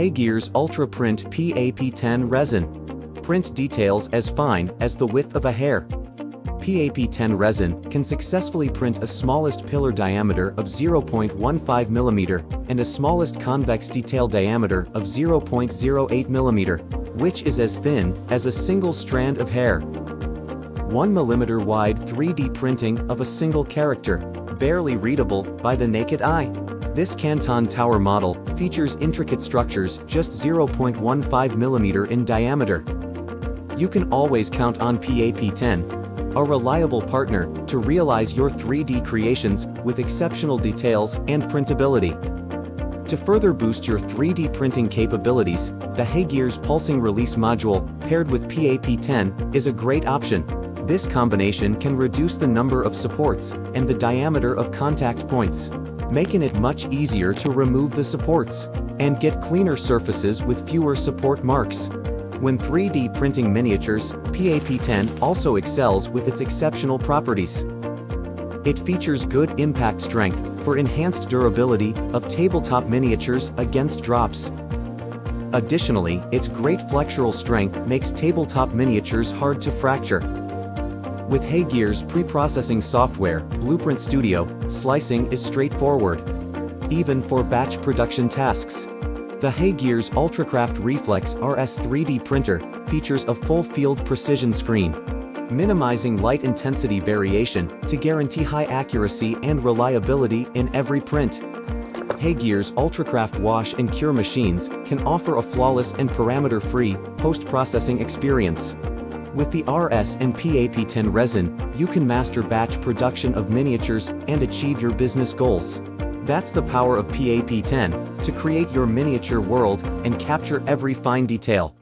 Heygears Ultra Print PAP10 Resin. Print details as fine as the width of a hair. PAP10 resin can successfully print a smallest pillar diameter of 0.15 mm and a smallest convex detail diameter of 0.08 mm, which is as thin as a single strand of hair. 1 mm wide 3D printing of a single character, barely readable by the naked eye. This Canton Tower model features intricate structures just 0.15 mm in diameter. You can always count on PAP10, a reliable partner to realize your 3D creations with exceptional details and printability. To further boost your 3D printing capabilities, the Heygears Pulsing Release Module paired with PAP10 is a great option. This combination can reduce the number of supports and the diameter of contact points, making it much easier to remove the supports and get cleaner surfaces with fewer support marks. When 3D printing miniatures, PAP10 also excels with its exceptional properties. It features good impact strength for enhanced durability of tabletop miniatures against drops. Additionally, its great flexural strength makes tabletop miniatures hard to fracture. With Heygears pre-processing software, Blueprint Studio, slicing is straightforward, even for batch production tasks. The Heygears UltraCraft Reflex RS 3D printer features a full-field precision screen, minimizing light intensity variation to guarantee high accuracy and reliability in every print. Heygears UltraCraft wash and cure machines can offer a flawless and parameter-free post-processing experience. With the RS and PAP10 resin, you can master batch production of miniatures and achieve your business goals. That's the power of PAP10, to create your miniature world and capture every fine detail.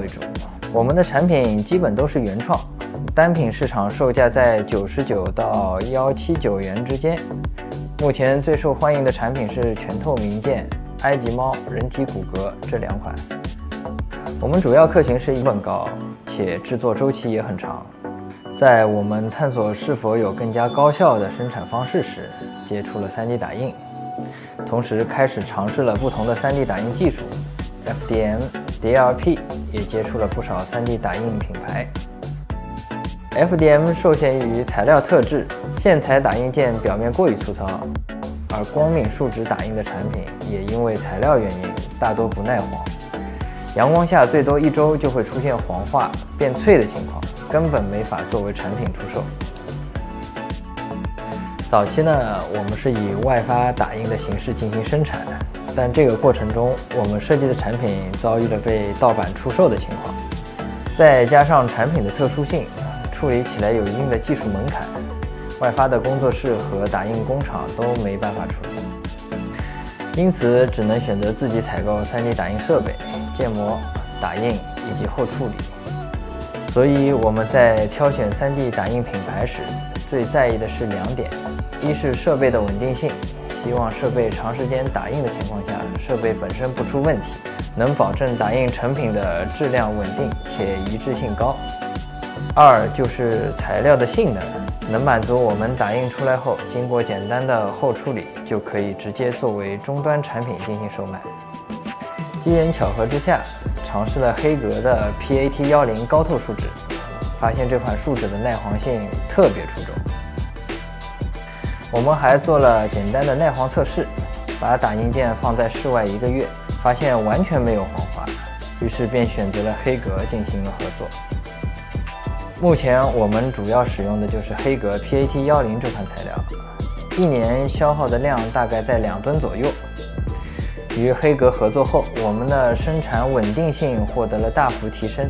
为主，我们的产品基本都是原创，单品市场售价在99到179元之间。目前最受欢迎的产品是全透明件、埃及猫、人体骨骼这2款。我们主要客群是成本高，且制作周期也很长。在我们探索是否有更加高效的生产方式时，接触了 3D 打印，同时开始尝试了不同的 3D 打印技术 ，FDM、DLP 也接触了不少 3D 打印品牌。FDM 受限于材料特质，线材打印件表面过于粗糙，而光敏树脂打印的产品也因为材料原因大多不耐黄，阳光下最多1周就会出现黄化、变脆的情况，根本没法作为产品出售。早期呢，我们是以外发打印的形式进行生产，但这个过程中，我们设计的产品遭遇了被盗版出售的情况，再加上产品的特殊性，处理起来有一定的技术门槛，外发的工作室和打印工厂都没办法处理，因此只能选择自己采购 3D 打印设备、建模、打印以及后处理。所以我们在挑选 3D 打印品牌时，最在意的是2点：一是设备的稳定性，希望设备长时间打印的情况下，设备本身不出问题，能保证打印成品的质量稳定且一致性高。2就是材料的性能，能满足我们打印出来后，经过简单的后处理，就可以直接作为终端产品进行售卖。机缘巧合之下，尝试了黑格的 PAT10高透树脂，发现这款树脂的耐黄性特别出众。我们还做了简单的耐黄测试，把打印件放在室外1个月，发现完全没有黄化，于是便选择了黑格进行了合作。目前我们主要使用的就是黑格 PAT10这款材料，1年消耗的量大概在2吨左右。与黑格合作后，我们的生产稳定性获得了大幅提升。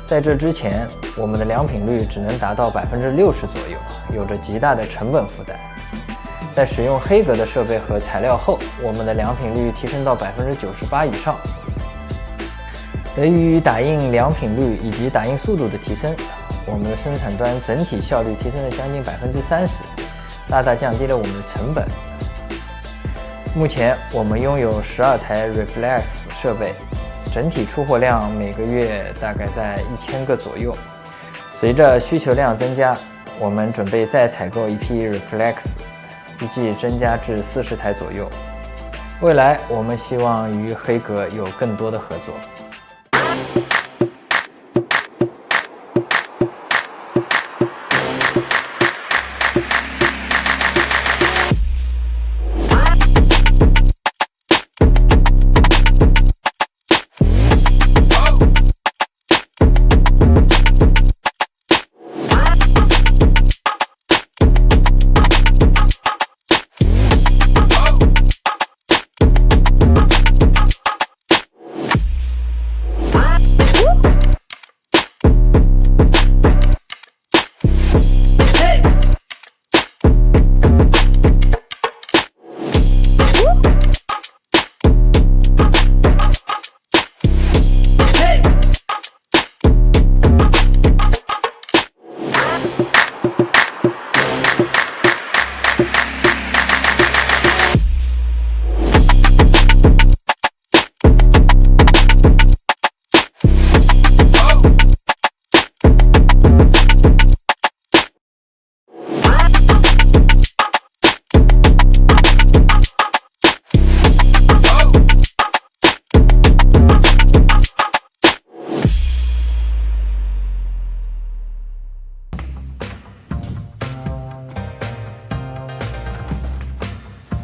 在这之前，我们的良品率只能达到60%左右，有着极大的成本负担。在使用黑格的设备和材料后，我们的良品率提升到98%以上。得益于打印良品率以及打印速度的提升，我们的生产端整体效率提升了将近30%，大大降低了我们的成本。目前我们拥有12台 Reflex 设备，整体出货量每个月大概在1000个左右。随着需求量增加，我们准备再采购一批 Reflex， 预计增加至40台左右。未来我们希望与黑格有更多的合作。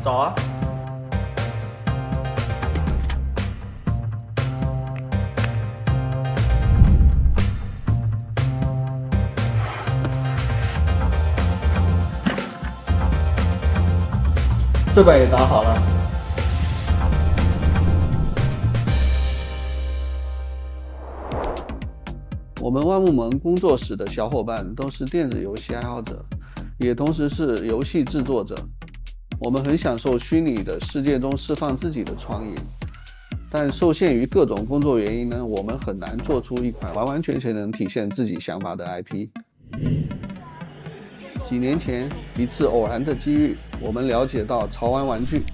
早啊！这板也打好了。我们万木门工作室的小伙伴都是电子游戏爱好者，也同时是游戏制作者。我们很享受虚拟的世界中释放自己的创意，但受限于各种工作原因呢，我们很难做出一款完完全全能体现自己想法的 IP。几年前，一次偶然的机遇，我们了解到潮玩玩具，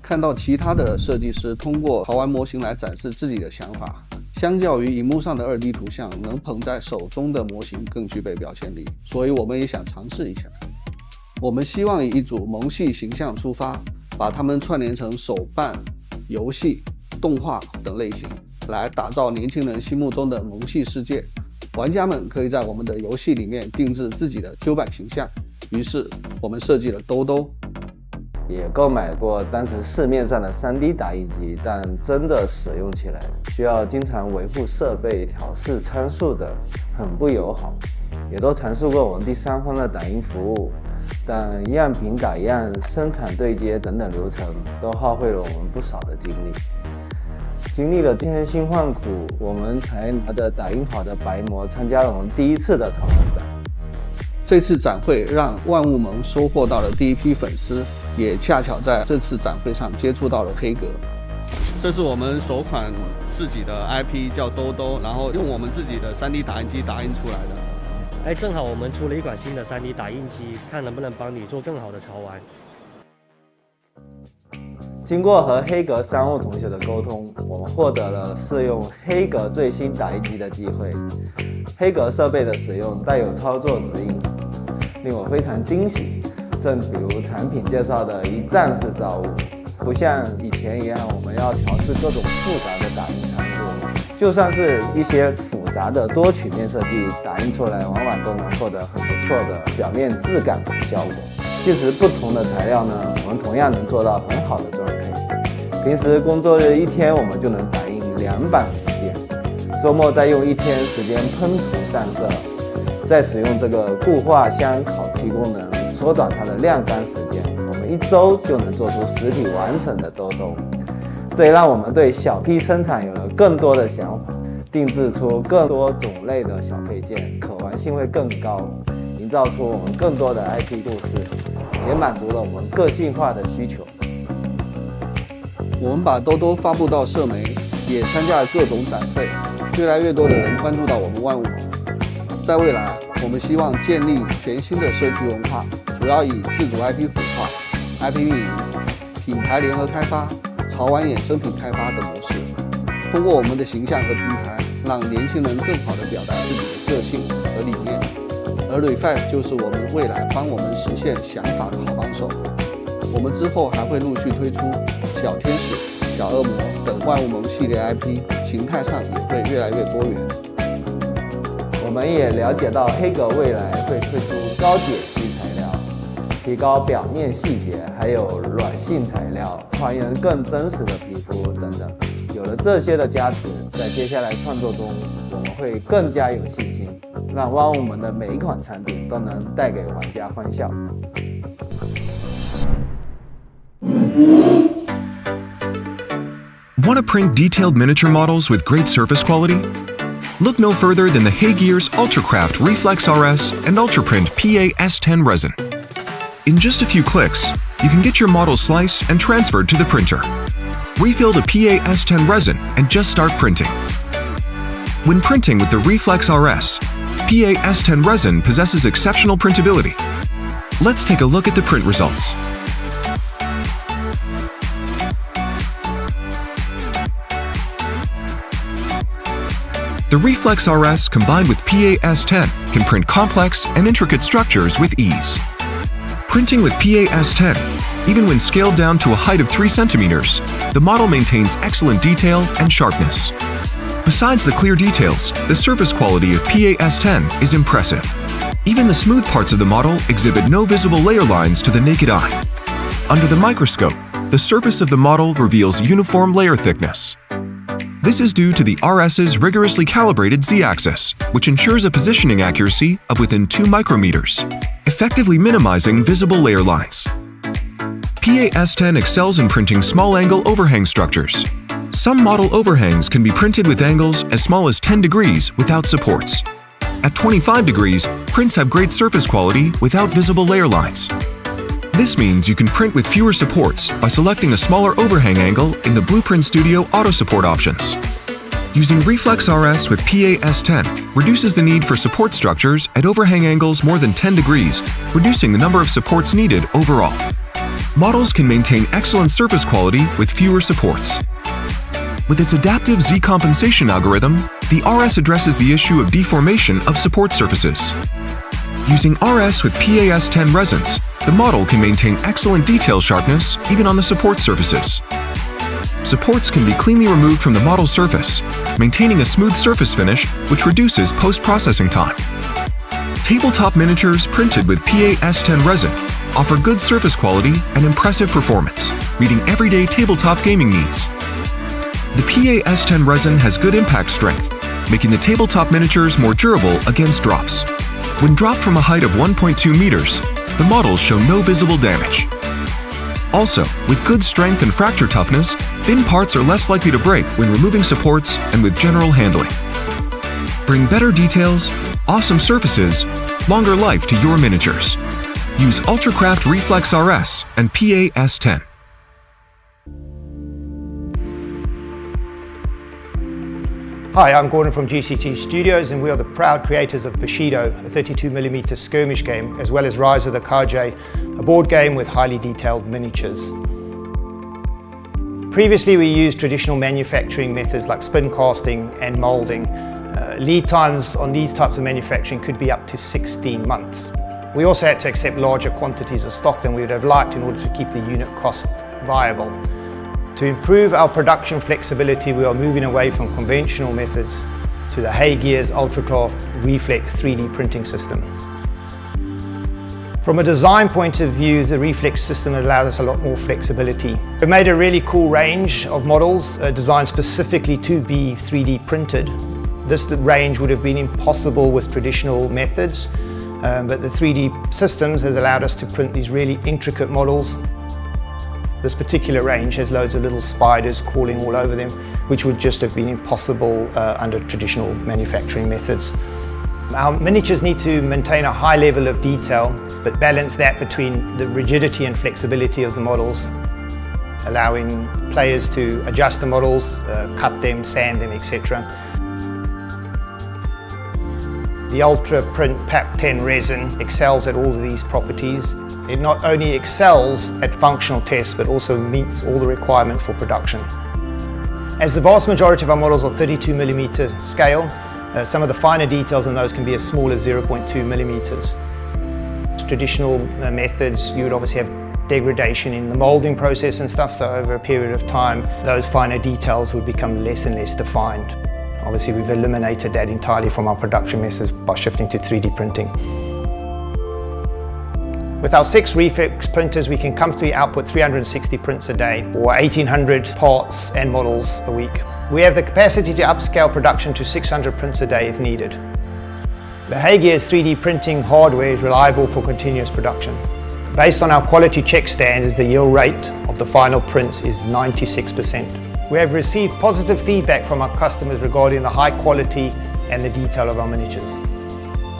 看到其他的设计师通过潮玩模型来展示自己的想法，相较于荧幕上的2D 图像，能捧在手中的模型更具备表现力，所以我们也想尝试一下。我们希望以一组萌系形象出发，把它们串联成手办、游戏、动画等类型，来打造年轻人心目中的萌系世界。玩家们可以在我们的游戏里面定制自己的 Q 版形象，于是我们设计了兜兜。也购买过当时市面上的 3D 打印机，但真的使用起来需要经常维护设备、调试参数的，很不友好。也都尝试过我们第三方的打印服务，但样品打样、生产对接等等流程都耗费了我们不少的精力。经历了千辛万苦，我们才拿着打印好的白模参加了我们第一次的潮玩展。这次展会让万物盟收获到了第一批粉丝，也恰巧在这次展会上接触到了黑格。这是我们首款自己的 IP 叫兜兜，然后用我们自己的 3D 打印机打印出来的。正好我们出了一款新的 3D 打印机，看能不能帮你做更好的潮玩。经过和黑格商务同学的沟通，我们获得了试用黑格最新打印机的机会。黑格设备的使用带有操作指引，令我非常惊喜。正比如产品介绍的一站式造物，不像以前一样我们要调试各种复杂的打印参数，就算是一些复杂的多曲面设计，打印出来往往都能获得很不错的表面质感和效果。即使不同的材料呢，我们同样能做到很好的装配。平时工作日一天我们就能打印2版图片，周末再用1天时间喷涂上色，再使用这个固化箱烤漆功能缩短它的晾干时间，我们1周就能做出实体完整的兜兜。这也让我们对小批生产有了更多的想法，定制出更多种类的小配件，可玩性会更高，营造出我们更多的 IP 故事，也满足了我们个性化的需求。我们把兜兜发布到社媒，也参加了各种展会，越来越多的人关注到我们万物盟。在未来，我们希望建立全新的社区文化，主要以自主 IP 孵化、IP 运营、品牌联合开发、潮玩衍生品开发等模式，通过我们的形象和平台，让年轻人更好地表达自己的个性和理念。而 Refine 就是我们未来帮我们实现想法的好帮手。我们之后还会陆续推出小天使、小恶魔等万物盟系列 IP， 形态上也会越来越多元。我们也了解到黑格未来会推出高解析材料，提高表面细节，还有软性材料，还原更真实的皮肤等等。有了这些的加持，在接下来创作中，我们会更加有信心，让万物盟的每一款产品都能带给玩家欢笑。Want to print detailed miniature models with great surface quality? Look no further than the Haygears UltraCraft Reflex RS and UltraPrint PA-S10 resin. In just a few clicks, you can get your model sliced and transferred to the printer. Refill the PA-S10 resin and just start printing. When printing with the Reflex RS, PA-S10 resin possesses exceptional printability. Let's take a look at the print results. The Reflex RS combined with PA-S10 can print complex and intricate structures with ease. Printing with PA-S10, even when scaled down to a height of 3 centimeters, the model maintains excellent detail and sharpness. Besides the clear details, the surface quality of PA-S10 is impressive. Even the smooth parts of the model exhibit no visible layer lines to the naked eye. Under the microscope, the surface of the model reveals uniform layer thickness. This is due to the RS's rigorously calibrated Z-axis, which ensures a positioning accuracy of within 2 micrometers, effectively minimizing visible layer lines. PA-S10 excels in printing small-angle overhang structures. Some model overhangs can be printed with angles as small as 10 degrees without supports. At 25 degrees, prints have great surface quality without visible layer lines. This means you can print with fewer supports by selecting a smaller overhang angle in the Blueprint Studio auto support options. Using Reflex RS with PA-S10 reduces the need for support structures at overhang angles more than 10 degrees, reducing the number of supports needed overall. Models can maintain excellent surface quality with fewer supports. With its adaptive Z compensation algorithm, the RS addresses the issue of deformation of support surfaces. Using RS with PAS10 resins, the model can maintain excellent detail sharpness even on the support surfaces. Supports can be cleanly removed from the model surface, maintaining a smooth surface finish which reduces post-processing time. Tabletop miniatures printed with PAS10 resin offer good surface quality and impressive performance, meeting everyday tabletop gaming needs. The PAS10 resin has good impact strength, making the tabletop miniatures more durable against drops. When dropped from a height of 1.2 meters, the models show no visible damage. Also, with good strength and fracture toughness, thin parts are less likely to break when removing supports and with general handling. Bring better details, awesome surfaces, longer life to your miniatures. Use Ultracraft Reflex RS and PAS10. Hi, I'm Gordon from GCT Studios, and we are the proud creators of Bushido, a 32mm skirmish game, as well as Rise of the Kage, a board game with highly detailed miniatures. Previously, we used traditional manufacturing methods like spin casting and molding. Lead times on these types of manufacturing could be up to 16 months. We also had to accept larger quantities of stock than we would have liked in order to keep the unit cost viable. To improve our production flexibility, we are moving away from conventional methods to the Hey-Gears Ultracraft Reflex 3D printing system. From a design point of view, the Reflex system allows us a lot more flexibility. We've made a really cool range of models designed specifically to be 3D printed. This range would have been impossible with traditional methods, but the 3D systems has allowed us to print these really intricate models. This particular range has loads of little spiders crawling all over them, which would just have been impossible under traditional manufacturing methods. Our miniatures need to maintain a high level of detail, but balance that between the rigidity and flexibility of the models, allowing players to adjust the models, cut them, sand them, etc. The Ultra Print PAP10 resin excels at all of these properties. It not only excels at functional tests, but also meets all the requirements for production. As the vast majority of our models are 32mm scale, some of the finer details in those can be as small as 0.2 millimeters. Traditional methods, you would obviously have degradation in the molding process and stuff, so over a period of time, those finer details would become less and less defined. Obviously, we've eliminated that entirely from our production methods by shifting to 3D printing. With our 6 Reflex printers, we can comfortably output 360 prints a day, or 1,800 parts and models a week. We have the capacity to upscale production to 600 prints a day if needed. The Hey-Gears 3D printing hardware is reliable for continuous production. Based on our quality check standards, the yield rate of the final prints is 96%. We have received positive feedback from our customers regarding the high quality and the detail of our miniatures.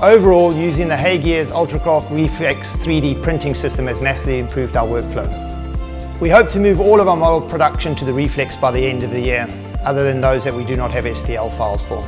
Overall, using the Hey-Gears Ultracraft Reflex 3D printing system has massively improved our workflow. We hope to move all of our model production to the Reflex by the end of the year, other than those that we do not have STL files for.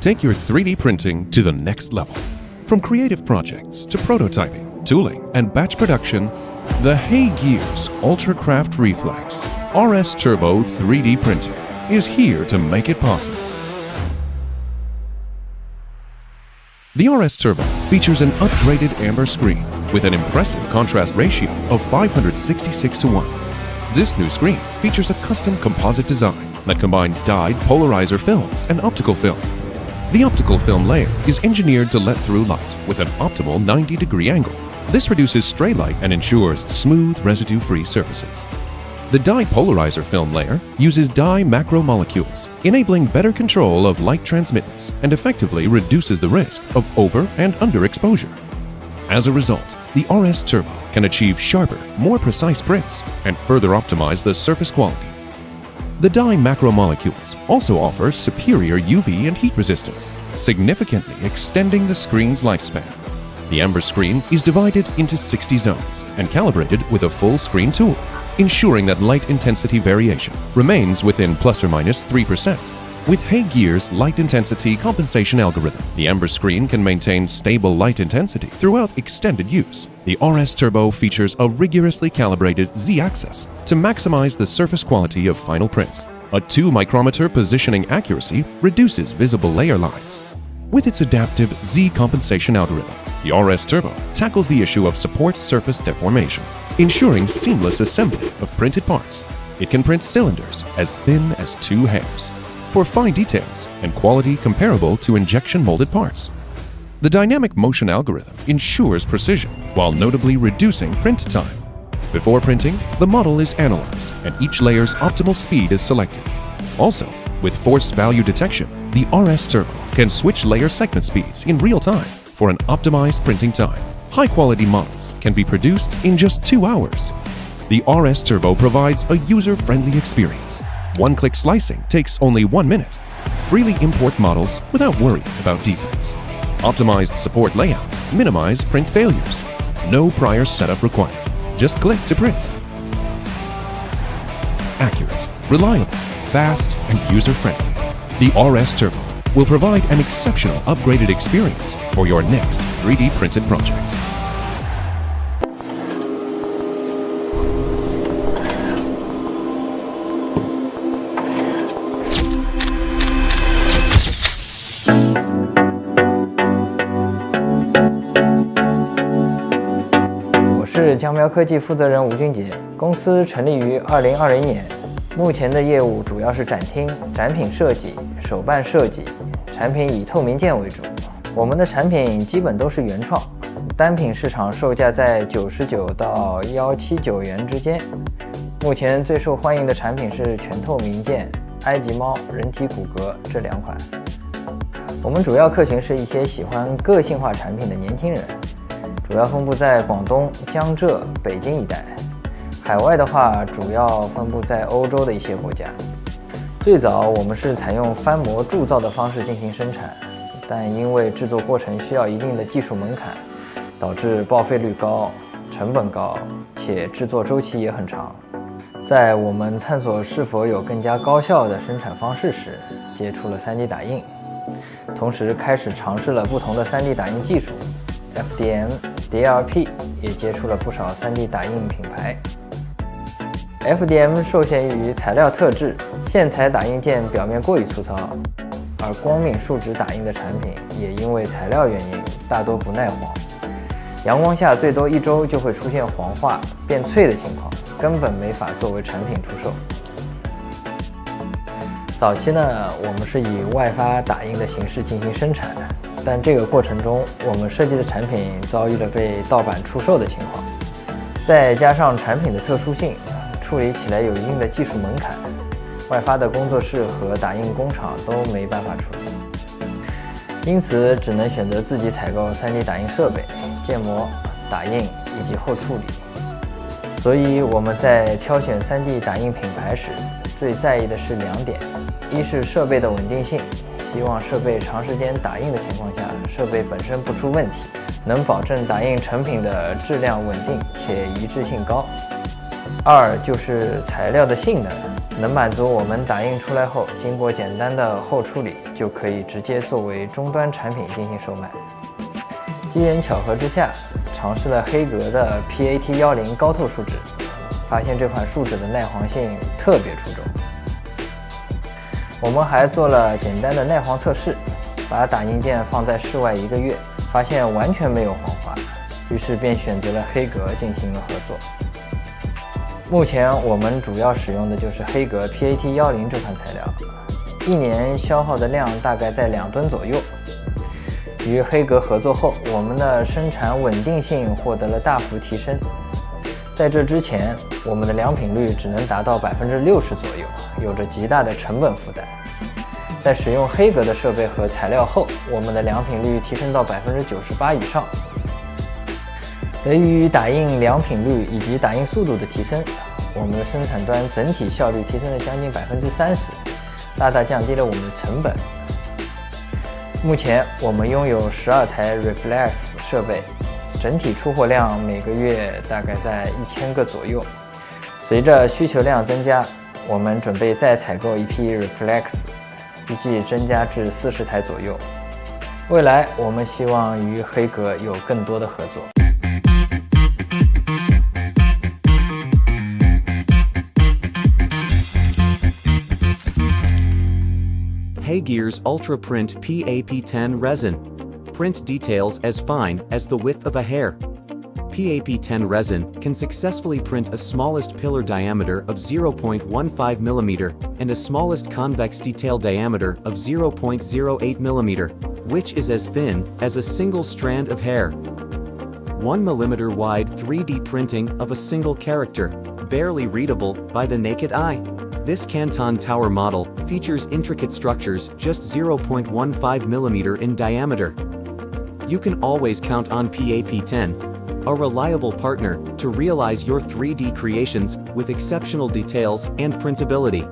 take your 3D printing to the next level. From creative projects to prototyping, tooling, and batch production, the Hey Gears UltraCraft Reflex RS Turbo 3D printer is here to make it possible. The RS Turbo features an upgraded amber screen with an impressive contrast ratio of 566:1. This new screen features a custom composite design that combines dyed polarizer films and optical film. The optical film layer is engineered to let through light with an optimal 90-degree angle. This reduces stray light and ensures smooth, residue-free surfaces. The dye polarizer film layer uses dye macromolecules, enabling better control of light transmittance and effectively reduces the risk of over and underexposure. As a result, the RS Turbo can achieve sharper, more precise prints and further optimize the surface quality. The dye macromolecules also offer superior UV and heat resistance, significantly extending the screen's lifespan. The amber screen is divided into 60 zones and calibrated with a full screen tool, ensuring that light intensity variation remains within plus or minus 3%. With Hey Gears' light intensity compensation algorithm, the amber screen can maintain stable light intensity throughout extended use. The RS Turbo features a rigorously calibrated Z-axis to maximize the surface quality of final prints. A 2-micrometer positioning accuracy reduces visible layer lines. With its adaptive Z compensation algorithm, the RS Turbo tackles the issue of support surface deformation, ensuring seamless assembly of printed parts. It can print cylinders as thin as 2 hairs for fine details and quality comparable to injection molded parts. The dynamic motion algorithm ensures precision while notably reducing print time. Before printing, the model is analyzed and each layer's optimal speed is selected. Also, with force value detection, the RS Turbo can switch layer segment speeds in real time for an optimized printing time. High-quality models can be produced in just 2 hours. The RS Turbo provides a user-friendly experience. One-click slicing takes only 1 minute. Freely import models without worrying about defects. Optimized support layouts minimize print failures. No prior setup required. Just click to print. Accurate, reliable, fast, and user-friendly. The RS Turbo will provide an exceptional upgraded experience for your next 3D printed project.我是江苗科技负责人吴俊杰，公司成立于2020年，目前的业务主要是展厅、展品设计、手办设计，产品以透明件为主。我们的产品基本都是原创，单品市场售价在99到1179元之间。目前最受欢迎的产品是全透明件、埃及猫、人体骨骼这2款。我们主要客群是一些喜欢个性化产品的年轻人，主要分布在广东、江浙、北京一带。海外的话，主要分布在欧洲的一些国家。最早我们是采用翻模铸造的方式进行生产，但因为制作过程需要一定的技术门槛，导致报废率高、成本高，且制作周期也很长。在我们探索是否有更加高效的生产方式时，接触了 3D 打印，同时开始尝试了不同的 3D 打印技术 FDM、DLP， 也接触了不少 3D 打印品牌。FDM 受限于材料特质，线材打印件表面过于粗糙，而光敏树脂打印的产品也因为材料原因大多不耐黄，阳光下最多1周就会出现黄化、变脆的情况，根本没法作为产品出售。早期呢，我们是以外发打印的形式进行生产，但这个过程中，我们设计的产品遭遇了被盗版出售的情况，再加上产品的特殊性，处理起来有一定的技术门槛，外发的工作室和打印工厂都没办法处理，因此只能选择自己采购 3D 打印设备、建模、打印以及后处理。所以我们在挑选 3D 打印品牌时，最在意的是2点：一是设备的稳定性，希望设备长时间打印的情况下，设备本身不出问题，能保证打印成品的质量稳定且一致性高。2就是材料的性能，能满足我们打印出来后，经过简单的后处理，就可以直接作为终端产品进行售卖。机缘巧合之下，尝试了黑格的 PAT10高透树脂，发现这款树脂的耐黄性特别出众。我们还做了简单的耐黄测试，把打印件放在室外1个月，发现完全没有黄滑，于是便选择了黑格进行了合作。目前我们主要使用的就是黑格 PAT10这款材料，1年消耗的量大概在2吨左右。与黑格合作后，我们的生产稳定性获得了大幅提升。在这之前，我们的良品率只能达到60%左右，有着极大的成本负担。在使用黑格的设备和材料后，我们的良品率提升到98%以上。得益于打印良品率以及打印速度的提升，我们的生产端整体效率提升了将近30%，大大降低了我们的成本。目前我们拥有12台 Reflex 设备，整体出货量每个月大概在1000个左右。随着需求量增加，我们准备再采购一批 Reflex， 预计增加至40台左右。未来我们希望与黑格有更多的合作。Heygears Ultra Print PAP10 Resin. Print details as fine as the width of a hair. PAP10 resin can successfully print a smallest pillar diameter of 0.15 mm and a smallest convex detail diameter of 0.08 mm, which is as thin as a single strand of hair. 1 mm wide 3D printing of a single character, barely readable by the naked eye. This Canton Tower model features intricate structures just 0.15 mm in diameter. You can always count on PAP10, a reliable partner to realize your 3D creations with exceptional details and printability.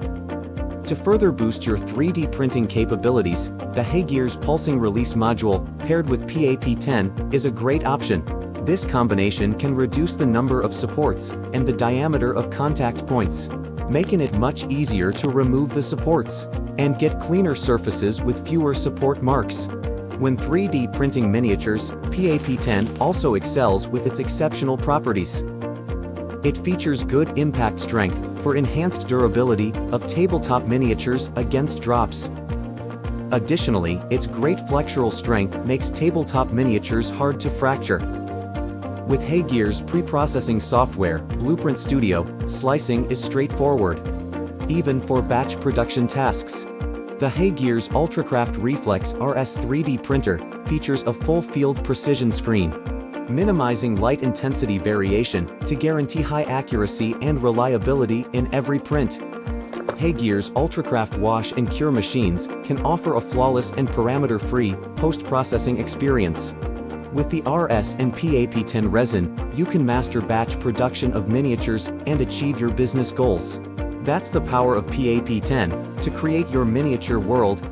To further boost your 3D printing capabilities, the Heygears Pulsing Release Module paired with PAP10 is a great option. This combination can reduce the number of supports and the diameter of contact points, making it much easier to remove the supports and get cleaner surfaces with fewer support marks. When 3D printing miniatures, PAP10 also excels with its exceptional properties. It features good impact strength for enhanced durability of tabletop miniatures against drops. Additionally, its great flexural strength makes tabletop miniatures hard to fracture. With Heygears pre-processing software, Blueprint Studio, slicing is straightforward, even for batch production tasks. The Heygears UltraCraft Reflex RS 3D printer features a full-field precision screen, minimizing light intensity variation to guarantee high accuracy and reliability in every print. Heygears UltraCraft wash and cure machines can offer a flawless and parameter-free post-processing experience. With the RS and PAP10 resin, you can master batch production of miniatures and achieve your business goals. That's the power of PAP10 to create your miniature world.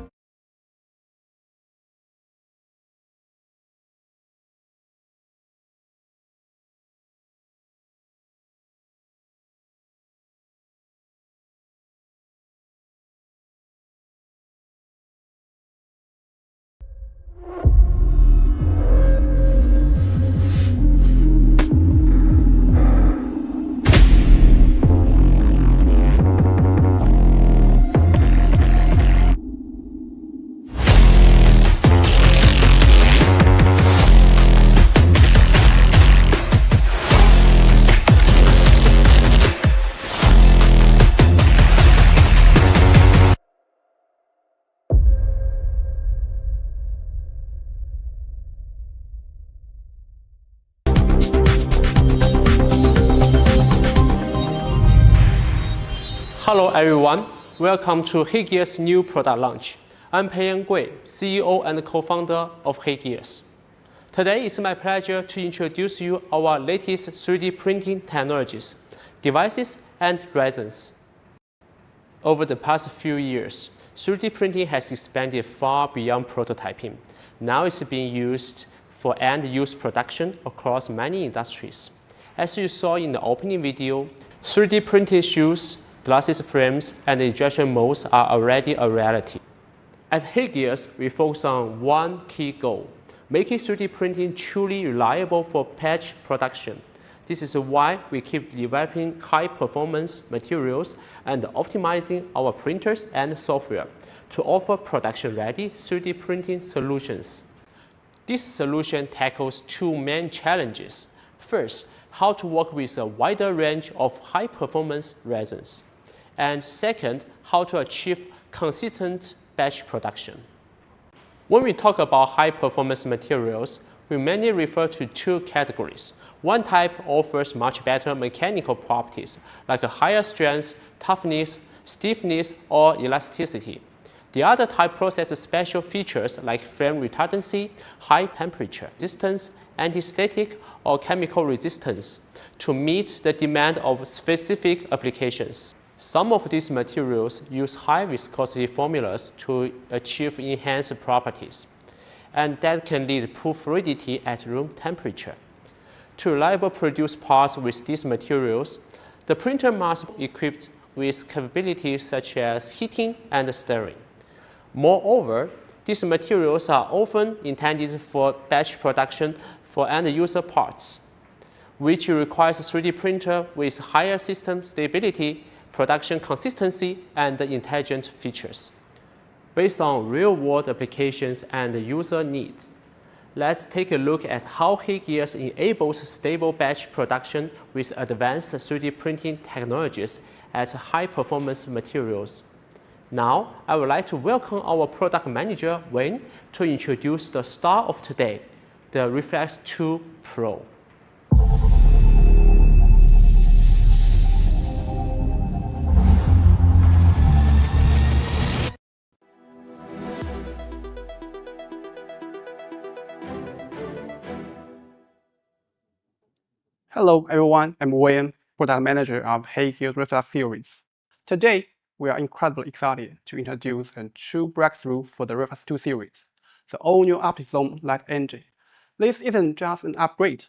Hello everyone, welcome to Heygears' new product launch. I'm Peiyan Gui, CEO and co-founder of Heygears. Today it's my pleasure to introduce you our latest 3D printing technologies, devices and resins. Over the past few years, 3D printing has expanded far beyond prototyping. Now it's being used for end-use production across many industries. As you saw in the opening video, 3D printed shoes, glasses frames, and injection molds are already a reality. At Hegeus, we focus on one key goal: making 3D printing truly reliable for batch production. This is why we keep developing high-performance materials and optimizing our printers and software to offer production-ready 3D printing solutions. This solution tackles two main challenges. First, how to work with a wider range of high-performance resins. And second, how to achieve consistent batch production. When we talk about high-performance materials, we mainly refer to two categories. One type offers much better mechanical properties, like a higher strength, toughness, stiffness, or elasticity. The other type possesses special features like flame retardancy, high temperature resistance, anti-static, or chemical resistance to meet the demand of specific applications. Some of these materials use high viscosity formulas to achieve enhanced properties, and that can lead to fluidity at room temperature. To reliably produce parts with these materials, the printer must be equipped with capabilities such as heating and stirring. Moreover, these materials are often intended for batch production for end-user parts, which requires a 3D printer with higher system stability, production consistency, and intelligent features. Based on real-world applications and user needs, let's take a look at how Hegeus enables stable batch production with advanced 3D printing technologies at high-performance materials. Now, I would like to welcome our product manager, Wayne, to introduce the star of today, the Reflex 2 Pro. Hello everyone, I'm Wayne, Product Manager of Hegeus Reflex series. Today, we are incredibly excited to introduce a true breakthrough for the Reflex 2 series, the all-new OptiZone light engine. This isn't just an upgrade,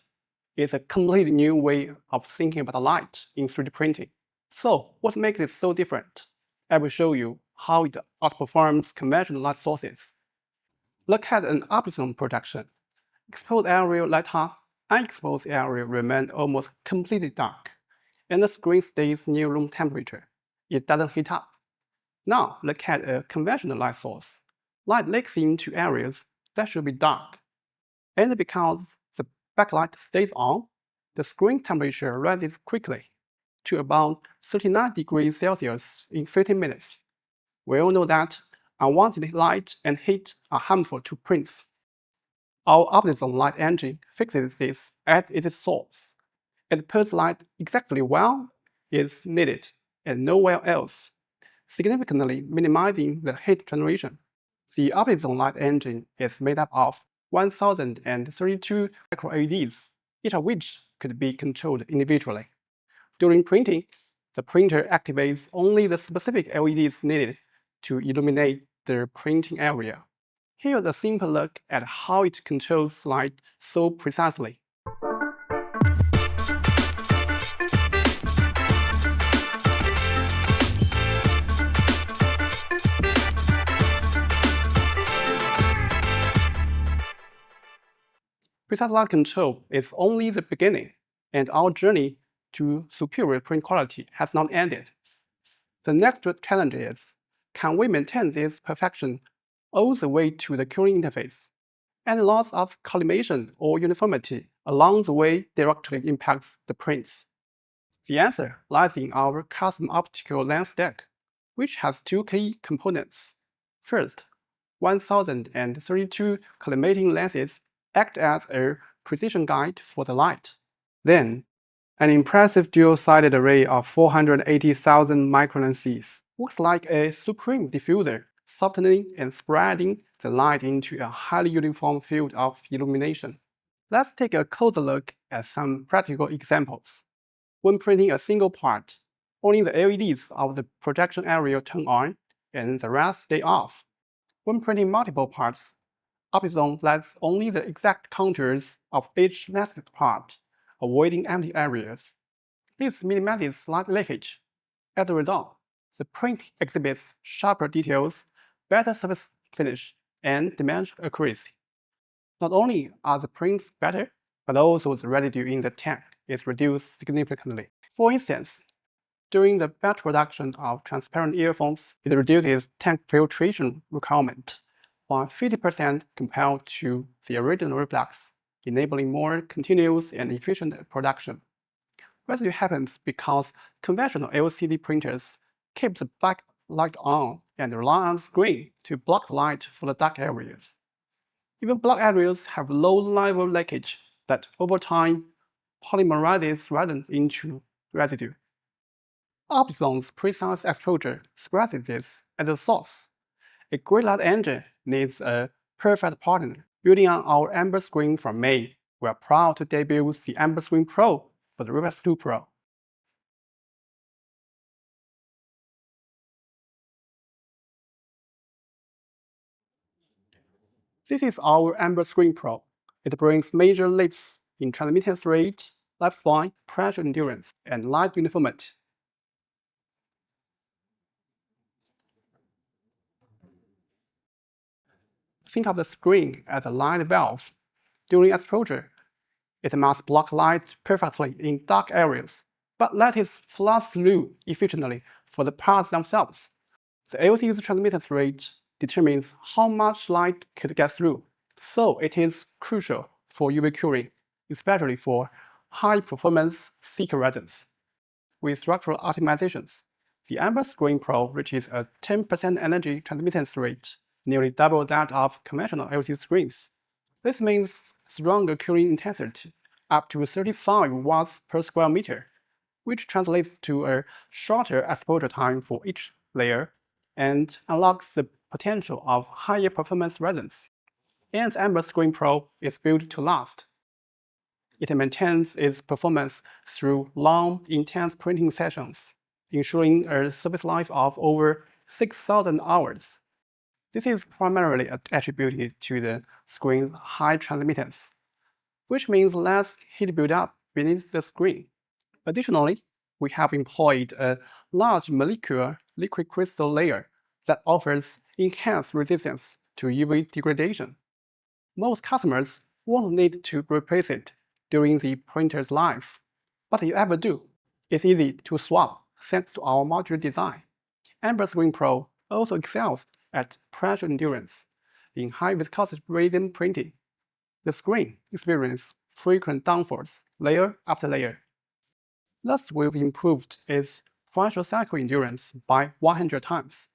it's a completely new way of thinking about light in 3D printing. So, what makes it so different? I will show you how it outperforms conventional light sources. Look at an OptiZone production. Exposed area light up, unexposed area remains almost completely dark, and the screen stays near room temperature. It doesn't heat up. Now look at a conventional light source. Light leaks into areas that should be dark, and because the backlight stays on, the screen temperature rises quickly to about 39 degrees Celsius in 15 minutes. We all know that unwanted light and heat are harmful to prints. Our OptiZone light engine fixes this at its source. It puts light exactly where it's needed and nowhere else, significantly minimizing the heat generation. The OptiZone light engine is made up of 1032 micro LEDs, each of which could be controlled individually. During printing, the printer activates only the specific LEDs needed to illuminate the printing area. Here's a simple look at how it controls light so precisely. Precise light control is only the beginning, and our journey to superior print quality has not ended. The next challenge is, can we maintain this perfection all the way to the curing interface? Any loss of collimation or uniformity along the way directly impacts the prints. The answer lies in our custom optical lens stack, which has two key components. First, 1032 collimating lenses act as a precision guide for the light. Then, an impressive dual-sided array of 480,000 microlenses works like a supreme diffuser, softening and spreading the light into a highly uniform field of illumination. Let's take a closer look at some practical examples. When printing a single part, only the LEDs of the projection area turn on, and the rest stay off. When printing multiple parts, OptiZone lets only the exact contours of each nested part, avoiding empty areas. This minimizes light leakage. As a result, the print exhibits sharper details, better surface finish, and dimension accuracy. Not only are the prints better, but also the residue in the tank is reduced significantly. For instance, during the batch production of transparent earphones, it reduces tank filtration requirement by 50% compared to the original reflex, enabling more continuous and efficient production. Residue happens because conventional LCD printers keep the backlight on and rely on the screen to block the light for the dark areas. Even black areas have low-level leakage that over time polymerizes resin into residue. Optison's precise exposure suppresses this at the source. A great light engine needs a perfect partner. Building on our Amber Screen from May, we are proud to debut the Amber Screen Pro for the Reflex 2 Pro. This is our Amber Screen Pro. It brings major leaps in transmittance rate, lifespan, pressure endurance, and light uniformity. Think of the screen as a light valve. During exposure, it must block light perfectly in dark areas, but let it flow through efficiently for the parts themselves. The LCD's transmittance rate determines how much light could get through, so it is crucial for UV curing, especially for high-performance thick resins. With structural optimizations, the Amber Screen Pro reaches a 10% energy transmittance rate, nearly double that of conventional LCD screens. This means stronger curing intensity, up to 35 watts per square meter, which translates to a shorter exposure time for each layer and unlocks the potential of higher performance resins. And Amber Screen Pro is built to last. It maintains its performance through long, intense printing sessions, ensuring a service life of over 6,000 hours. This is primarily attributed to the screen's high transmittance, which means less heat buildup beneath the screen. Additionally, we have employed a large molecular liquid crystal layer that offers enhanced resistance to UV degradation. Most customers won't need to replace it during the printer's life, but if you ever do, it's easy to swap thanks to our modular design. Amber Screen Pro also excels at pressure endurance in high viscosity resin printing. The screen experiences frequent downforce layer after layer. Thus, we've improved its pressure cycle endurance by 100 times.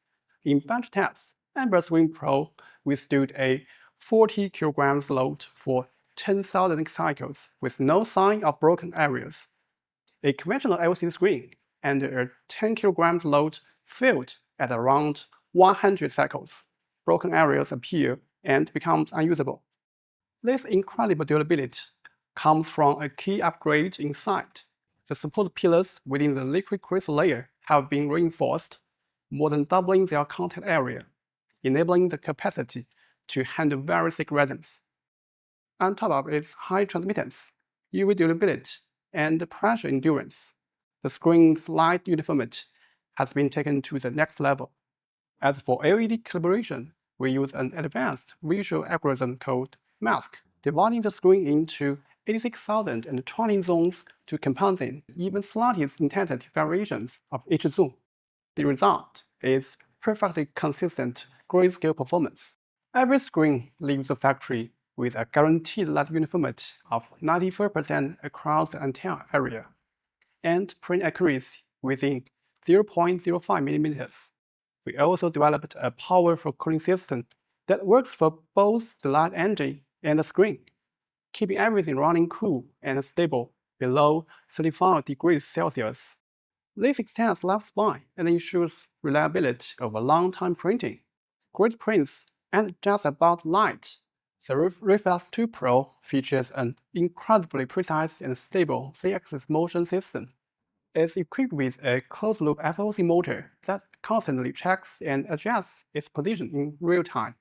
In bench tests, Amber Screen Pro withstood a 40 kg load for 10,000 cycles with no sign of broken areas. A conventional LCD screen under a 10 kg load failed at around 100 cycles. Broken areas appear and becomes unusable. This incredible durability comes from a key upgrade inside. The support pillars within the liquid crystal layer have been reinforced, more than doubling their contact area, enabling the capacity to handle very thick resins. On top of its high transmittance, UV durability, and pressure endurance, the screen's light uniformity has been taken to the next level. As for LED calibration, we use an advanced visual algorithm called MASK, dividing the screen into 86,020 zones to compensate even slightest intensity variations of each zone. The result is perfectly consistent grayscale performance. Every screen leaves the factory with a guaranteed light uniformity of 94% across the entire area, and print accuracy within 0.05 mm. We also developed a powerful cooling system that works for both the light engine and the screen, keeping everything running cool and stable below 35 degrees Celsius. This extends lifespan and ensures reliability over long-time printing. Great prints aren't just about light. The Reflex 2 Pro features an incredibly precise and stable Z-axis motion system. It's equipped with a closed-loop FOC motor that constantly tracks and adjusts its position in real time.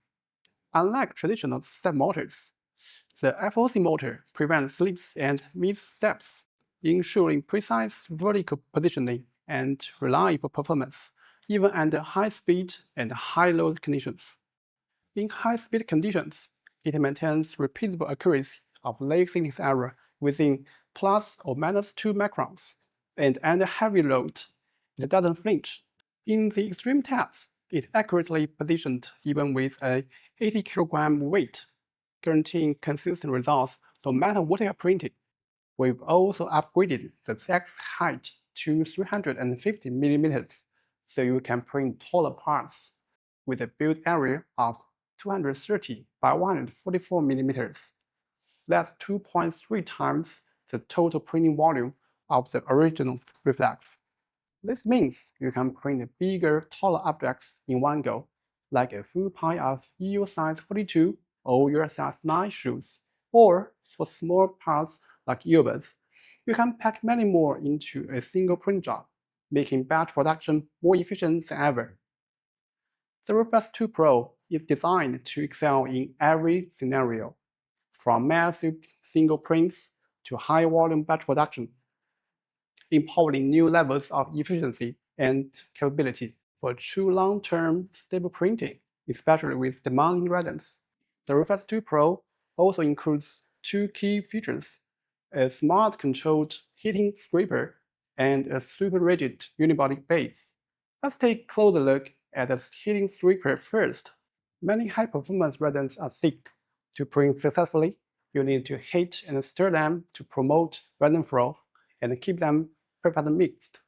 Unlike traditional step motors, the FOC motor prevents slips and missteps, ensuring precise vertical positioning and reliable performance, even under high speed and high load conditions. In high speed conditions, it maintains repeatable accuracy of leg thickness error within plus or minus 2 microns, and under heavy load, it doesn't flinch. In the extreme tests, it accurately positioned even with a 80 kg weight, guaranteeing consistent results no matter what you are printing. We've also upgraded the X height to 350 mm, so you can print taller parts with a build area of 230 by 144 mm. That's 2.3 times the total printing volume of the original Reflex. This means you can print bigger, taller objects in one go, like a full pair of EU size 42 or your size 9 shoes, or for small parts like earbuds, you can pack many more into a single print job, making batch production more efficient than ever. The Reflex 2 Pro is designed to excel in every scenario, from massive single prints to high-volume batch production, empowering new levels of efficiency and capability for true long-term stable printing, especially with demanding resins. The Reflex 2 Pro also includes 2 key features: a smart controlled heating scraper and a super rigid unibody base. Let's take a closer look at the heating scraper first. Many high-performance resins are thick. To print successfully, you need to heat and stir them to promote resin flow and keep them perfectly mixed.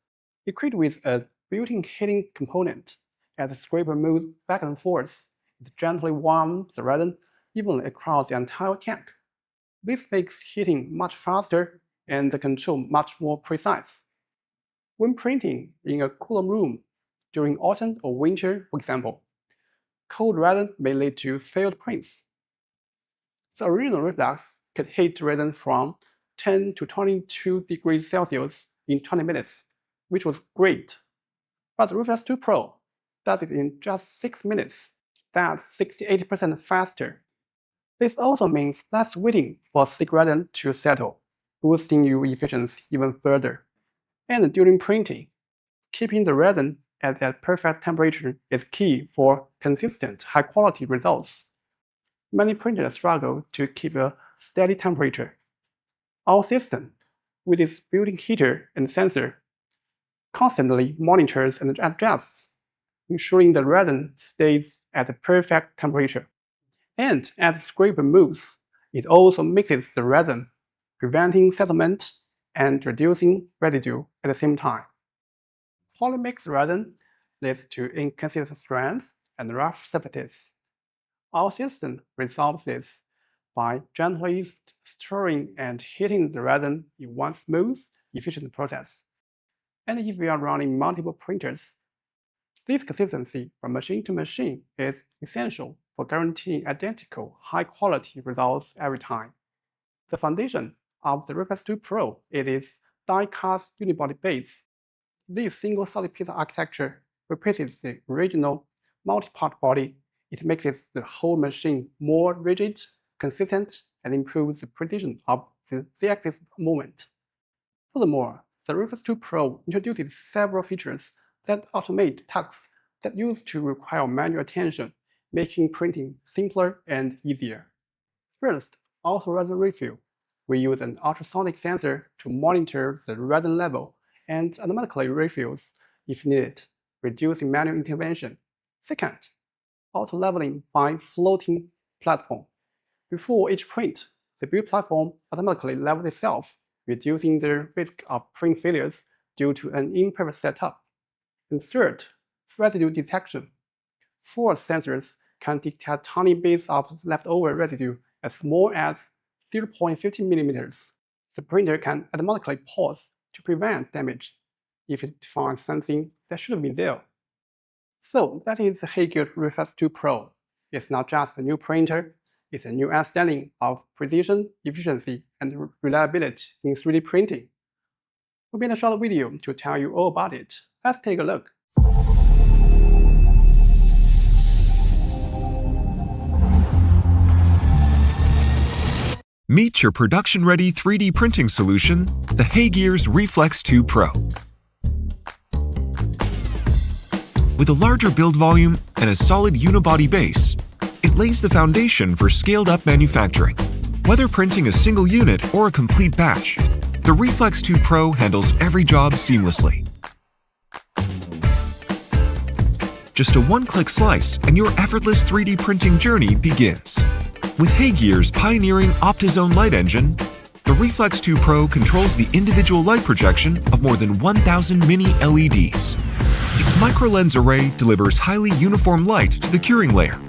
Equipped with a built-in heating component, as the scraper moves back and forth, it gently warms the resin evenly across the entire tank. This makes heating much faster and the control much more precise. When printing in a cooler room during autumn or winter, for example, cold resin may lead to failed prints. The original Reflex could heat resin from 10 to 22 degrees Celsius in 20 minutes, which was great. But the Reflex 2 Pro does it in just 6 minutes. That's 68% faster. This also means less waiting for thick resin to settle, boosting your efficiency even further. And during printing, keeping the resin at that perfect temperature is key for consistent, high-quality results. Many printers struggle to keep a steady temperature. Our system, with its built-in heater and sensor, constantly monitors and adjusts, ensuring the resin stays at the perfect temperature. And as the scraper moves, it also mixes the resin, preventing settlement and reducing residue at the same time. Polymixed resin leads to inconsistent strands and rough surfaces. Our system resolves this by gently stirring and heating the resin in one smooth, efficient process. And if we are running multiple printers, this consistency from machine to machine is essential for guaranteeing identical, high-quality results every time. The foundation of the Reflex 2 Pro is its die-cast unibody base. This single solid piece architecture replaces the original multi-part body. It makes the whole machine more rigid, consistent, and improves the precision of the Z-axis movement. Furthermore, the Reflex 2 Pro introduces several features that automate tasks that used to require manual attention, making printing simpler and easier. First, auto-resin refill. We use an ultrasonic sensor to monitor the resin level and automatically refills if needed, reducing manual intervention. Second, auto-leveling by floating platform. Before each print, the build platform automatically levels itself, reducing the risk of print failures due to an imperfect setup. And third, residue detection. Force sensors can detect tiny bits of leftover residue as small as 0.50 mm. The printer can automatically pause to prevent damage if it finds something that shouldn't be there. So that is the Hegeos Reflex 2 Pro. It's not just a new printer, it's a new understanding of precision, efficiency, and reliability in 3D printing. We made a short video to tell you all about it. Let's take a look. Meet your production-ready 3D printing solution, the Hegeos Reflex 2 Pro. With a larger build volume and a solid unibody base, it lays the foundation for scaled-up manufacturing. Whether printing a single unit or a complete batch, the Reflex 2 Pro handles every job seamlessly. Just a one-click slice and your effortless 3D printing journey begins. With Hagear's pioneering OptiZone light engine, the Reflex 2 Pro controls the individual light projection of more than 1,000 mini LEDs. Its micro-lens array delivers highly uniform light to the curing layer.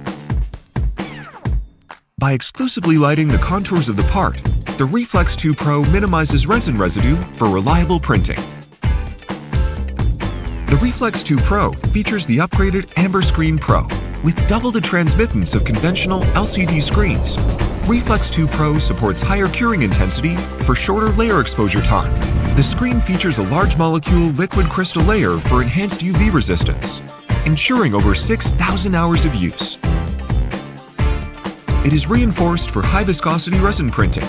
By exclusively lighting the contours of the part, the Reflex 2 Pro minimizes resin residue for reliable printing. The Reflex 2 Pro features the upgraded Amber Screen Pro. With double the transmittance of conventional LCD screens, Reflex 2 Pro supports higher curing intensity for shorter layer exposure time. The screen features a large molecule liquid crystal layer for enhanced UV resistance, ensuring over 6,000 hours of use. It is reinforced for high viscosity resin printing.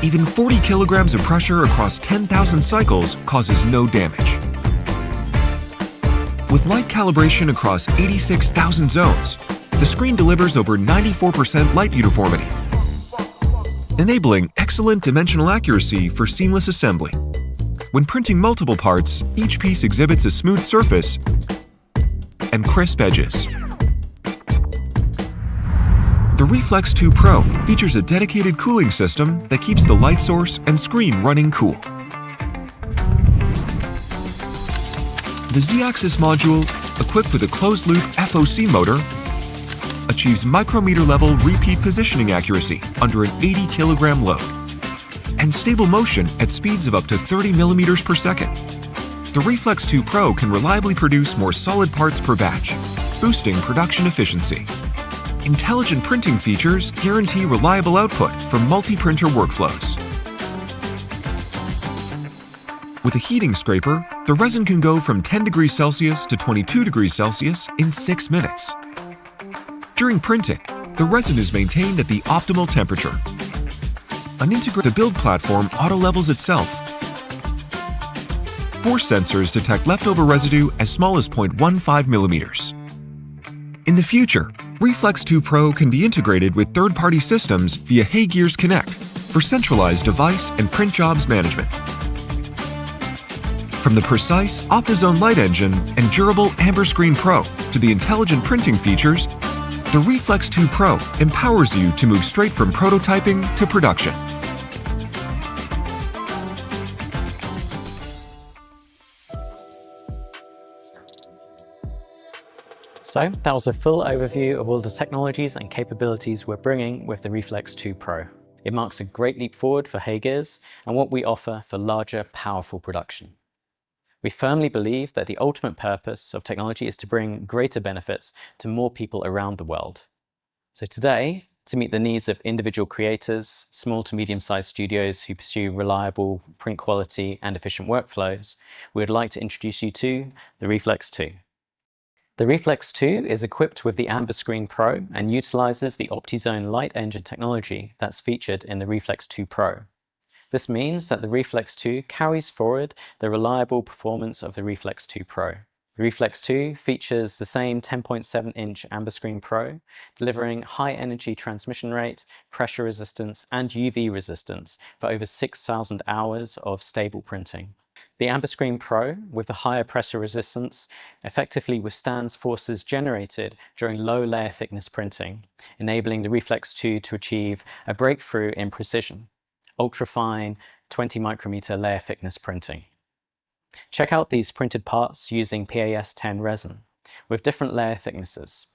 Even 40 kilograms of pressure across 10,000 cycles causes no damage. With light calibration across 86,000 zones, the screen delivers over 94% light uniformity, enabling excellent dimensional accuracy for seamless assembly. When printing multiple parts, each piece exhibits a smooth surface and crisp edges. The Reflex 2 Pro features a dedicated cooling system that keeps the light source and screen running cool. The Z-axis module, equipped with a closed-loop FOC motor, achieves micrometer-level repeat positioning accuracy under an 80-kilogram load, and stable motion at speeds of up to 30 millimeters per second. The Reflex 2 Pro can reliably produce more solid parts per batch, boosting production efficiency. Intelligent printing features guarantee reliable output for multi-printer workflows. With a heating scraper, the resin can go from 10 degrees Celsius to 22 degrees Celsius in 6 minutes. During printing, the resin is maintained at the optimal temperature. An integrated build platform auto-levels itself. Force sensors detect leftover residue as small as 0.15 millimeters. In the future, Reflex 2 Pro can be integrated with third-party systems via Hagear's Connect for centralized device and print jobs management. From the precise OptiZone light engine and durable Amber Screen Pro to the intelligent printing features, the Reflex 2 Pro empowers you to move straight from prototyping to production. So that was a full overview of all the technologies and capabilities we're bringing with the Reflex 2 Pro. It marks a great leap forward for Hagear's and what we offer for larger, powerful production. We firmly believe that the ultimate purpose of technology is to bring greater benefits to more people around the world. So today, to meet the needs of individual creators, small to medium-sized studios who pursue reliable print quality and efficient workflows, we would like to introduce you to the Reflex 2. The Reflex 2 is equipped with the Amber Screen Pro and utilizes the OptiZone light engine technology that's featured in the Reflex 2 Pro. This means that the Reflex 2 carries forward the reliable performance of the Reflex 2 Pro. The Reflex 2 features the same 10.7-inch Amber Screen Pro, delivering high energy transmission rate, pressure resistance, and UV resistance for over 6,000 hours of stable printing. The Amber Screen Pro, with the higher pressure resistance, effectively withstands forces generated during low layer thickness printing, enabling the Reflex 2 to achieve a breakthrough in precision, ultra-fine 20 micrometer layer thickness printing. Check out these printed parts using PAS10 resin, with different layer thicknesses.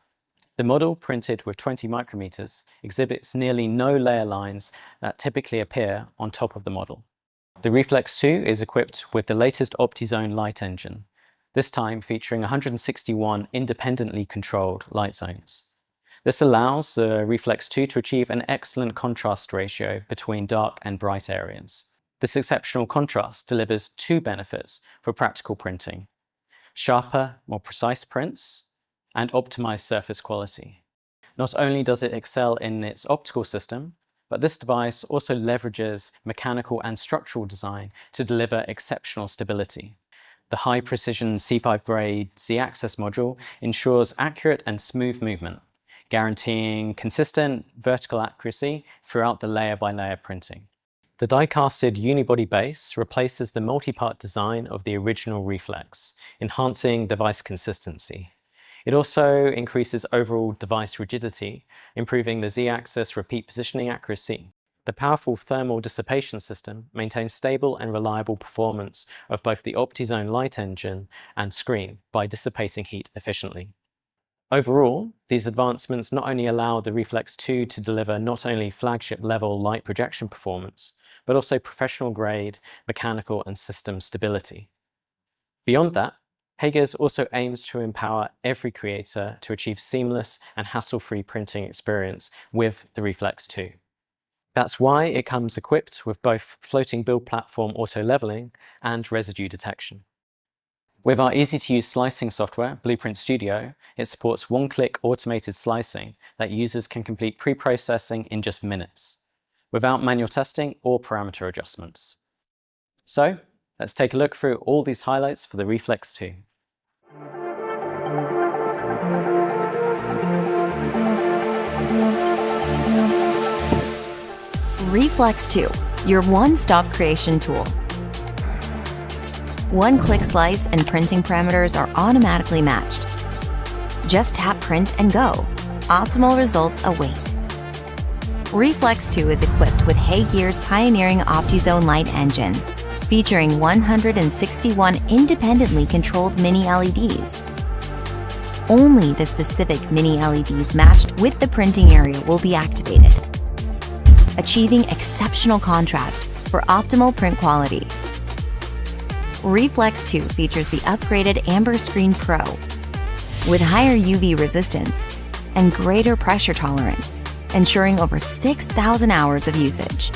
The model, printed with 20 micrometers, exhibits nearly no layer lines that typically appear on top of the model. The Reflex 2 is equipped with the latest OptiZone light engine, this time featuring 161 independently controlled light zones. This allows the Reflex 2 to achieve an excellent contrast ratio between dark and bright areas. This exceptional contrast delivers two benefits for practical printing: sharper, more precise prints, and optimized surface quality. Not only does it excel in its optical system, but this device also leverages mechanical and structural design to deliver exceptional stability. The high-precision C5-grade Z-axis module ensures accurate and smooth movement, guaranteeing consistent vertical accuracy throughout the layer-by-layer printing. The die-casted unibody base replaces the multi-part design of the original Reflex, enhancing device consistency. It also increases overall device rigidity, improving the Z-axis repeat positioning accuracy. The powerful thermal dissipation system maintains stable and reliable performance of both the OptiZone light engine and screen by dissipating heat efficiently. Overall, these advancements not only allow the Reflex 2 to deliver not only flagship-level light projection performance, but also professional-grade mechanical and system stability. Beyond that, Heygears also aims to empower every creator to achieve seamless and hassle-free printing experience with the Reflex 2. That's why it comes equipped with both floating build platform auto-leveling and residue detection. With our easy-to-use slicing software, Blueprint Studio, it supports one-click automated slicing that users can complete pre-processing in just minutes, without manual testing or parameter adjustments. So, let's take a look through all these highlights for the Reflex 2. Reflex 2, your one-stop creation tool. One-click slice and printing parameters are automatically matched. Just tap print and go. Optimal results await. Reflex 2 is equipped with Heygears' pioneering OptiZone light engine, featuring 161 independently controlled mini LEDs. Only the specific mini LEDs matched with the printing area will be activated, achieving exceptional contrast for optimal print quality. Reflex 2 features the upgraded Amber Screen Pro with higher UV resistance and greater pressure tolerance, ensuring over 6,000 hours of usage.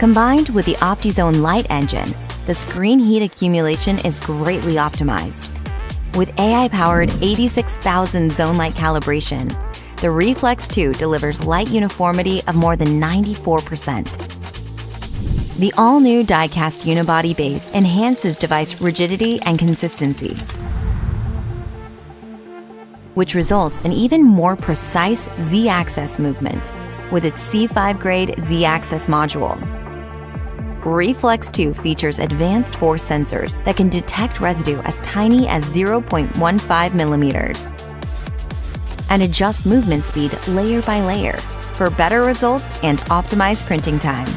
Combined with the OptiZone light engine, the screen heat accumulation is greatly optimized. With AI-powered 86,000 zone light calibration, the Reflex 2 delivers light uniformity of more than 94%. The all-new die-cast unibody base enhances device rigidity and consistency, which results in even more precise Z-axis movement with its C5-grade Z-axis module. Reflex 2 features advanced force sensors that can detect residue as tiny as 0.15 millimeters and adjust movement speed layer by layer for better results and optimized printing time.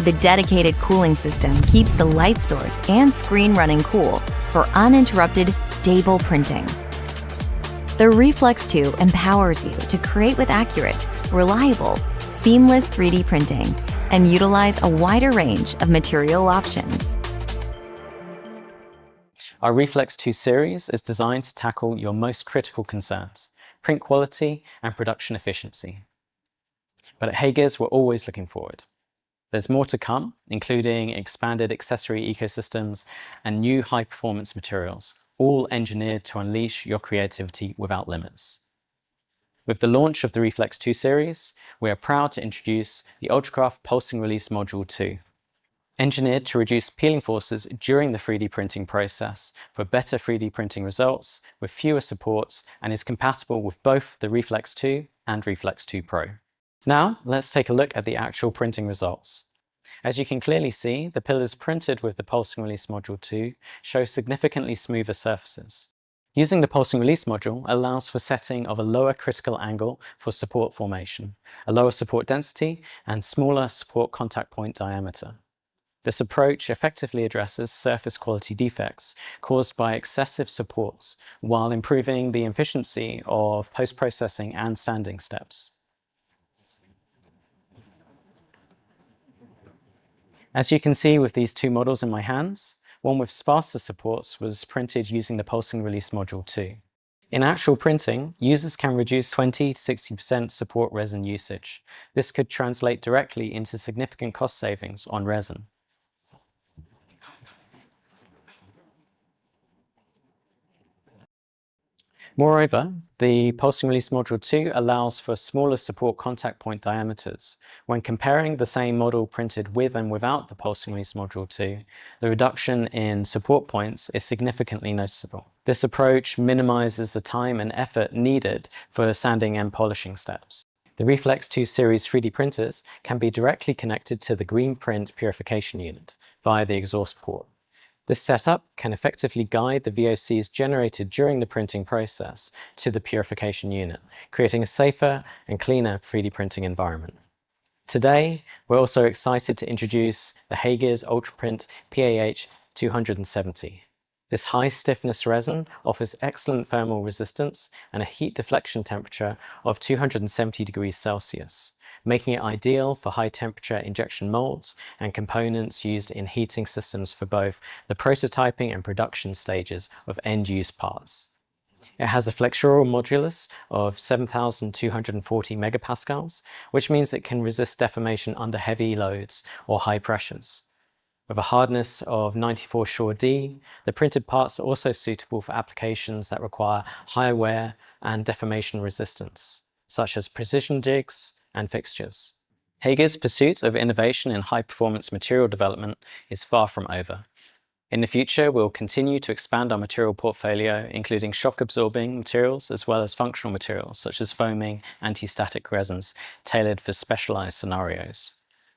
The dedicated cooling system keeps the light source and screen running cool for uninterrupted, stable printing. The Reflex 2 empowers you to create with accurate, reliable, seamless 3D printing and utilize a wider range of material options. Our Reflex 2 series is designed to tackle your most critical concerns: print quality and production efficiency. But at Heygears, we're always looking forward. There's more to come, including expanded accessory ecosystems and new high-performance materials, all engineered to unleash your creativity without limits. With the launch of the Reflex 2 series, we are proud to introduce the Ultracraft Pulsing Release Module 2. Engineered to reduce peeling forces during the 3D printing process for better 3D printing results with fewer supports, and is compatible with both the Reflex 2 and Reflex 2 Pro. Now, let's take a look at the actual printing results. As you can clearly see, the pillars printed with the Pulsing Release Module 2 show significantly smoother surfaces. Using the Pulsing Release module allows for setting of a lower critical angle for support formation, a lower support density, and smaller support contact point diameter. This approach effectively addresses surface quality defects caused by excessive supports while improving the efficiency of post-processing and sanding steps. As you can see with these two models in my hands, one with sparser supports was printed using the Pulsing Release Module 2. In actual printing, users can reduce 20–60% support resin usage. This could translate directly into significant cost savings on resin. Moreover, the pulsing release module 2 allows for smaller support contact point diameters. When comparing the same model printed with and without the pulsing release module 2, the reduction in support points is significantly noticeable. This approach minimizes the time and effort needed for sanding and polishing steps. The Reflex 2 series 3D printers can be directly connected to the Greenprint purification unit via the exhaust port. This setup can effectively guide the VOCs generated during the printing process to the purification unit, creating a safer and cleaner 3D printing environment. Today, we're also excited to introduce the Hagears UltraPrint PAH 270. This high stiffness resin offers excellent thermal resistance and a heat deflection temperature of 270 degrees Celsius, making it ideal for high temperature injection molds and components used in heating systems for both the prototyping and production stages of end-use parts. It has a flexural modulus of 7,240 megapascals, which means it can resist deformation under heavy loads or high pressures. With a hardness of 94 Shore D, the printed parts are also suitable for applications that require high wear and deformation resistance, such as precision jigs and fixtures. Hagears' pursuit of innovation in high-performance material development is far from over. In the future, we'll continue to expand our material portfolio, including shock-absorbing materials as well as functional materials such as foaming anti-static resins tailored for specialized scenarios,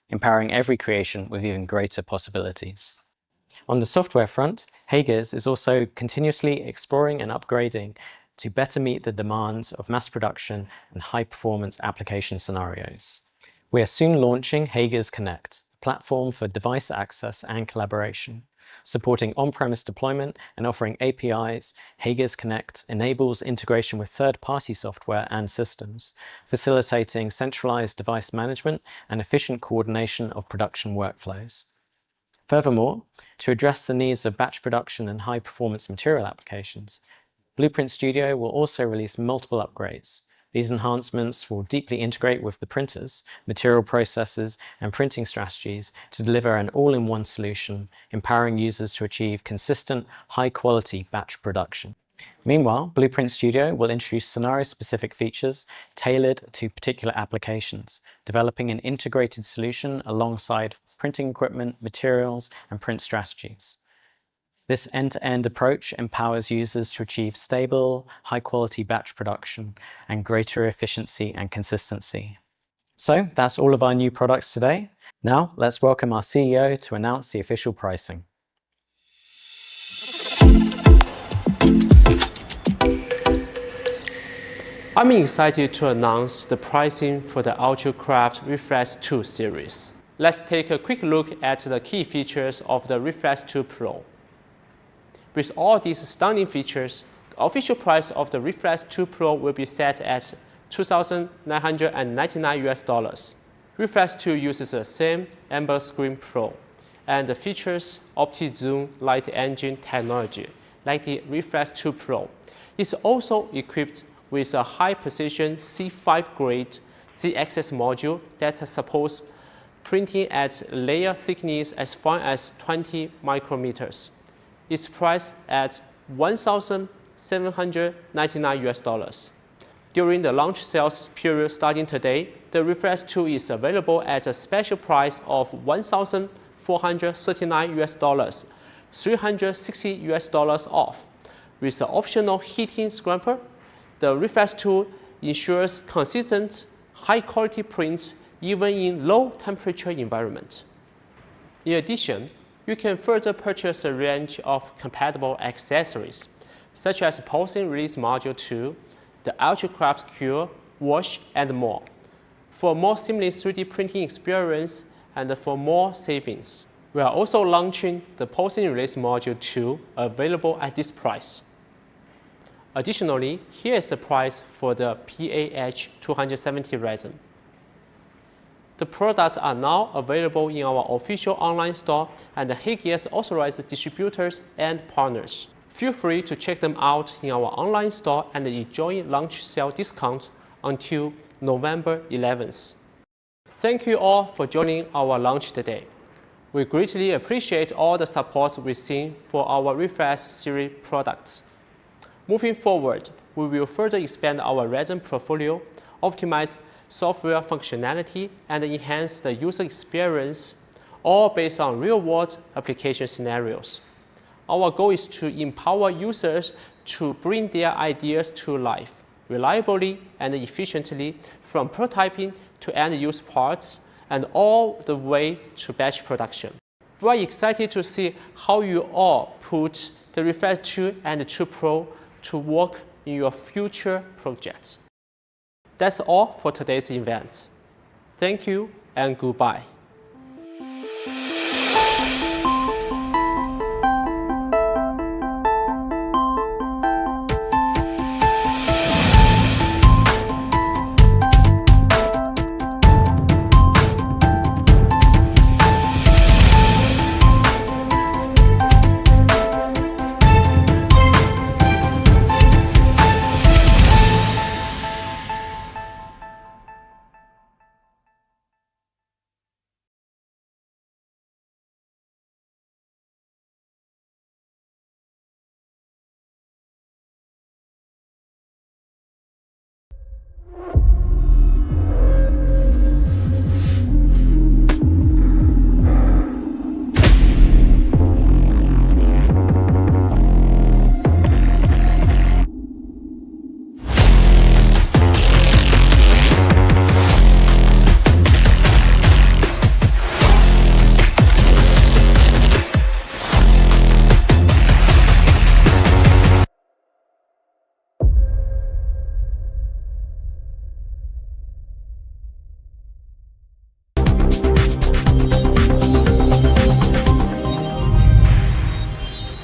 empowering every creation with even greater possibilities. On the software front, Hagears is also continuously exploring and upgrading to better meet the demands of mass production and high-performance application scenarios. We are soon launching Hagears Connect, a platform for device access and collaboration. Supporting on-premise deployment and offering APIs, Hagears Connect enables integration with third-party software and systems, facilitating centralized device management and efficient coordination of production workflows. Furthermore, to address the needs of batch production and high-performance material applications, Blueprint Studio will also release multiple upgrades. These enhancements will deeply integrate with the printers, material processes, and printing strategies to deliver an all-in-one solution, empowering users to achieve consistent, high-quality batch production. Meanwhile, Blueprint Studio will introduce scenario-specific features tailored to particular applications, developing an integrated solution alongside printing equipment, materials, and print strategies. This end-to-end approach empowers users to achieve stable, high-quality batch production and greater efficiency and consistency. So that's all of our new products today. Now let's welcome our CEO to announce the official pricing. I'm excited to announce the pricing for the UltraCraft Reflex 2 series. Let's take a quick look at the key features of the Reflex 2 Pro. With all these stunning features, the official price of the Reflex 2 Pro will be set at $2,999. Reflex 2 uses the same AMBER Screen Pro and features OptiZoom light engine technology like the Reflex 2 Pro. It's also equipped with a high-precision C5 grade Z-axis module that supports printing at layer thickness as far as 20 micrometers. It's priced at $1,799. During the launch sales period starting today, the Reflex 2 is available at a special price of $1,439, $360 off. With the optional heating scraper, the Reflex 2 ensures consistent, high-quality prints even in low-temperature environment. In addition, you can further purchase a range of compatible accessories, such as Pulsing Release Module 2, the UltraCraft Cure, Wash, and more, for a more seamless 3D printing experience and for more savings. We are also launching the Pulsing Release Module 2, available at this price. Additionally, here is the price for the PAH 270 resin. The products are now available in our official online store and the Hagears authorized distributors and partners. Feel free to check them out in our online store and enjoy launch sale discount until November 11th. Thank you all for joining our launch today. We greatly appreciate all the support we've seen for our Reflex series products. Moving forward, we will further expand our resin portfolio, optimize software functionality, and enhance the user experience, all based on real-world application scenarios. Our goal is to empower users to bring their ideas to life reliably and efficiently, from prototyping to end-use parts and all the way to batch production. We are excited to see how you all put the Reflex 2 and 2 Pro to work in your future projects. That's all for today's event. Thank you and goodbye.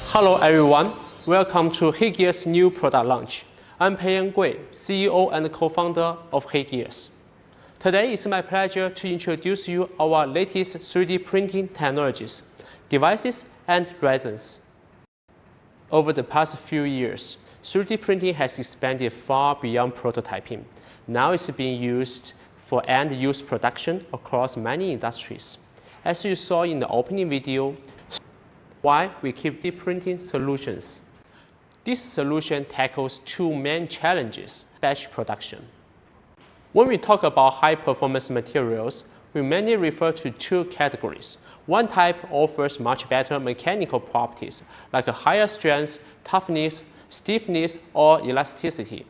Hello everyone, welcome to HeyGears new product launch. I'm Peiyan Gui, CEO and co-founder of HeyGears. Today it's my pleasure to introduce you our latest 3D printing technologies, devices, and resins. Over the past few years, 3D printing has expanded far beyond prototyping. Now it's being used for end-use production across many industries. As you saw in the opening video, why we keep 3D printing solutions. This solution tackles two main challenges: batch production. When we talk about high-performance materials, we mainly refer to two categories. One type offers much better mechanical properties, like a higher strength, toughness, stiffness, or elasticity.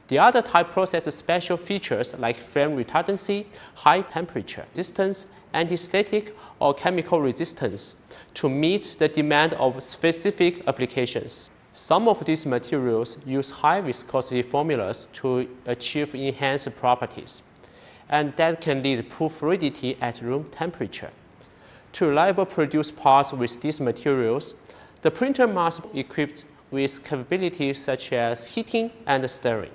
The other type possesses special features like flame retardancy, high temperature resistance, anti-static, or chemical resistance to meet the demand of specific applications. Some of these materials use high viscosity formulas to achieve enhanced properties, and that can lead to fluidity at room temperature. To reliably produce parts with these materials, the printer must be equipped with capabilities such as heating and stirring.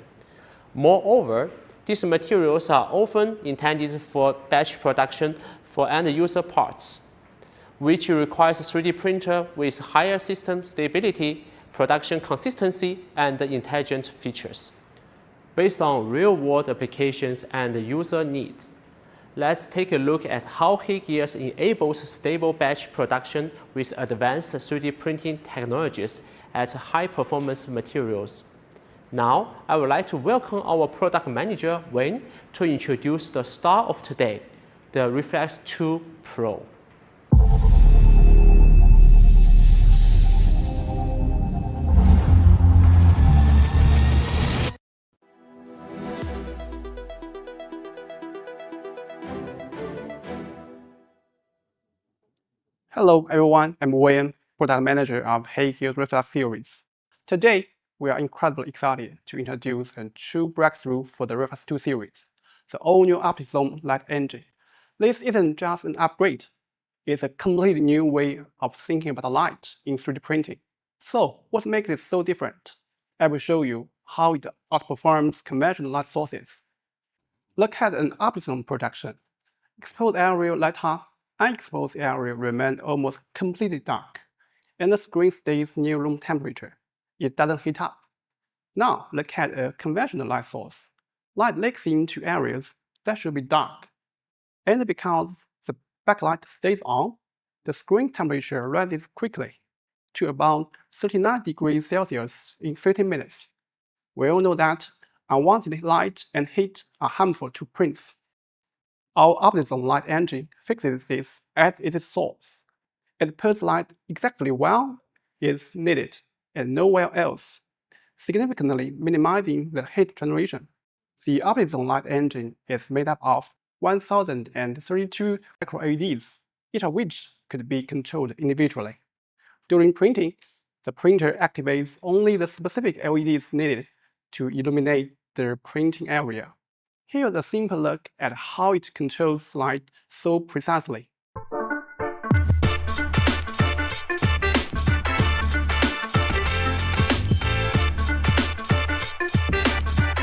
Moreover, these materials are often intended for batch production for end-user parts, which requires a 3D printer with higher system stability, production consistency, and intelligent features. Based on real-world applications and user needs, let's take a look at how HeyGears enables stable batch production with advanced 3D printing technologies at high-performance materials. Now, I would like to welcome our product manager, Wayne, to introduce the star of today, the Reflex 2 Pro. Hello everyone, I'm Wayne, product manager of HeyGears Reflex series. Today, we are incredibly excited to introduce a true breakthrough for the Reflex 2 series, the all-new OptiZone light engine. This isn't just an upgrade, it's a completely new way of thinking about light in 3D printing. So, what makes it so different? I will show you how it outperforms conventional light sources. Look at an OptiZone production. Exposed area light up, unexposed area remains almost completely dark, and the screen stays near room temperature. It doesn't heat up. Now look at a conventional light source. Light leaks into areas that should be dark, and because the backlight stays on, the screen temperature rises quickly to about 39 degrees Celsius in 15 minutes. We all know that unwanted light and heat are harmful to prints. Our optical light engine fixes this at its source. It puts light exactly where it's needed and nowhere else, significantly minimizing the heat generation. The optical light engine is made up of 1032 micro LEDs, each of which could be controlled individually. During printing, the printer activates only the specific LEDs needed to illuminate the printing area. Here's a simple look at how it controls light so precisely.